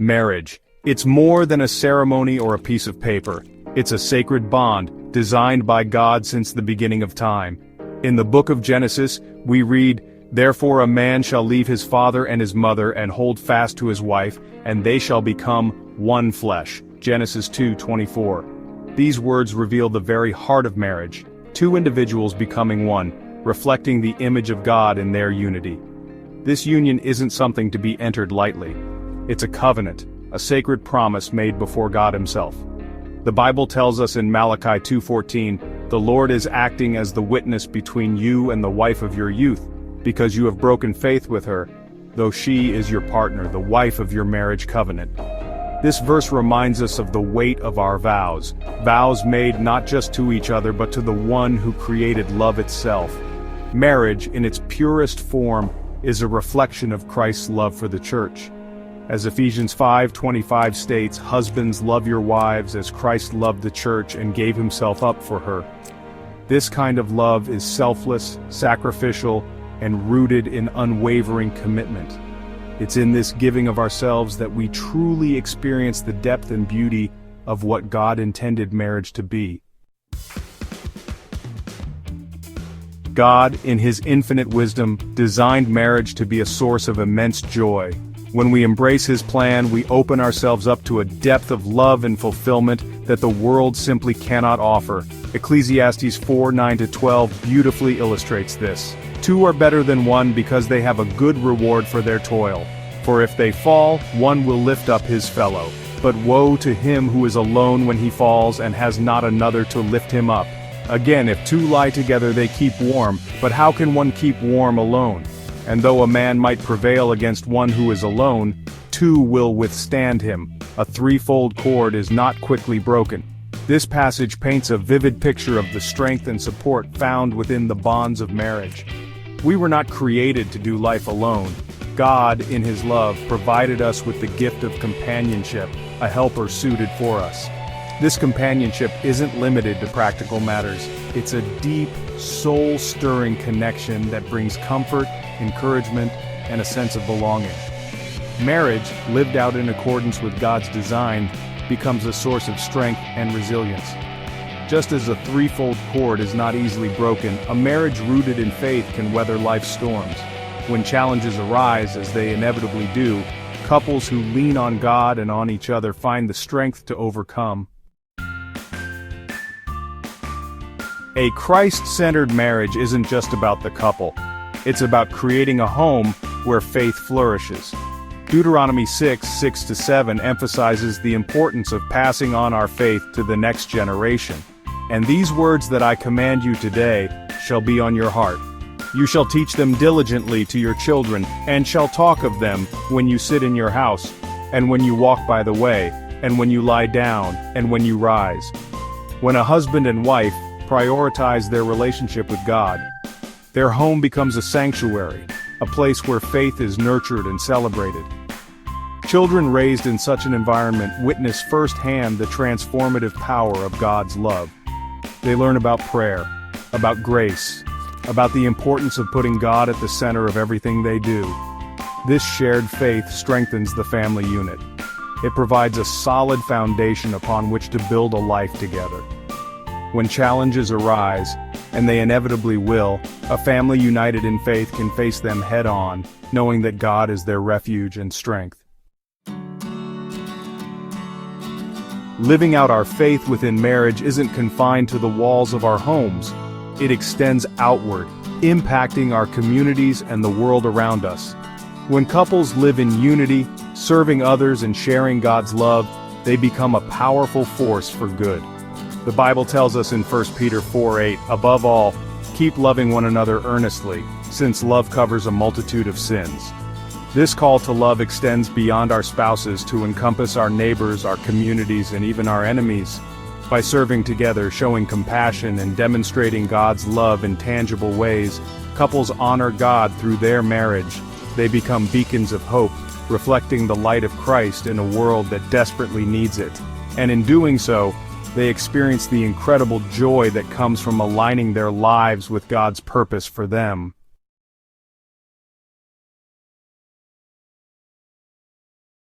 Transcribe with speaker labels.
Speaker 1: Marriage. It's more than a ceremony or a piece of paper. It's a sacred bond, designed by God since the beginning of time. In the book of Genesis, we read, "Therefore a man shall leave his father and his mother and hold fast to his wife, and they shall become one flesh." Genesis 2:24. These words reveal the very heart of marriage, two individuals becoming one, reflecting the image of God in their unity. This union isn't something to be entered lightly. It's a covenant, a sacred promise made before God himself. The Bible tells us in Malachi 2:14, "The Lord is acting as the witness between you and the wife of your youth, because you have broken faith with her, though she is your partner, the wife of your marriage covenant." This verse reminds us of the weight of our vows, vows made not just to each other but to the one who created love itself. Marriage, in its purest form, is a reflection of Christ's love for the church. As Ephesians 5:25 states, "Husbands, love your wives as Christ loved the church and gave himself up for her." This kind of love is selfless, sacrificial, and rooted in unwavering commitment. It's in this giving of ourselves that we truly experience the depth and beauty of what God intended marriage to be. God, in his infinite wisdom, designed marriage to be a source of immense joy. When we embrace his plan, we open ourselves up to a depth of love and fulfillment that the world simply cannot offer. Ecclesiastes 4:9-12 beautifully illustrates this. "Two are better than one because they have a good reward for their toil. For if they fall, one will lift up his fellow. But woe to him who is alone when he falls and has not another to lift him up. Again, if two lie together they keep warm, but how can one keep warm alone? And though a man might prevail against one who is alone, two will withstand him. A threefold cord is not quickly broken." This passage paints a vivid picture of the strength and support found within the bonds of marriage. We were not created to do life alone. God, in his love, provided us with the gift of companionship, a helper suited for us. This companionship isn't limited to practical matters. It's a deep, soul-stirring connection that brings comfort, encouragement, and a sense of belonging. Marriage, lived out in accordance with God's design, becomes a source of strength and resilience. Just as a threefold cord is not easily broken, a marriage rooted in faith can weather life's storms. When challenges arise, as they inevitably do, couples who lean on God and on each other find the strength to overcome. A Christ-centered marriage isn't just about the couple. It's about creating a home where faith flourishes. Deuteronomy 6:6-7 emphasizes the importance of passing on our faith to the next generation. "And these words that I command you today shall be on your heart. You shall teach them diligently to your children, and shall talk of them when you sit in your house, and when you walk by the way, and when you lie down, and when you rise." When a husband and wife prioritize their relationship with God, their home becomes a sanctuary, a place where faith is nurtured and celebrated. Children raised in such an environment witness firsthand the transformative power of God's love. They learn about prayer, about grace, about the importance of putting God at the center of everything they do. This shared faith strengthens the family unit. It provides a solid foundation upon which to build a life together. When challenges arise, and they inevitably will, a family united in faith can face them head-on, knowing that God is their refuge and strength. Living out our faith within marriage isn't confined to the walls of our homes. It extends outward, impacting our communities and the world around us. When couples live in unity, serving others and sharing God's love, they become a powerful force for good. The Bible tells us in 1 Peter 4:8, "Above all, keep loving one another earnestly, since love covers a multitude of sins." This call to love extends beyond our spouses to encompass our neighbors, our communities, and even our enemies. By serving together, showing compassion, and demonstrating God's love in tangible ways, couples honor God through their marriage. They become beacons of hope, reflecting the light of Christ in a world that desperately needs it. And in doing so, they experience the incredible joy that comes from aligning their lives with God's purpose for them.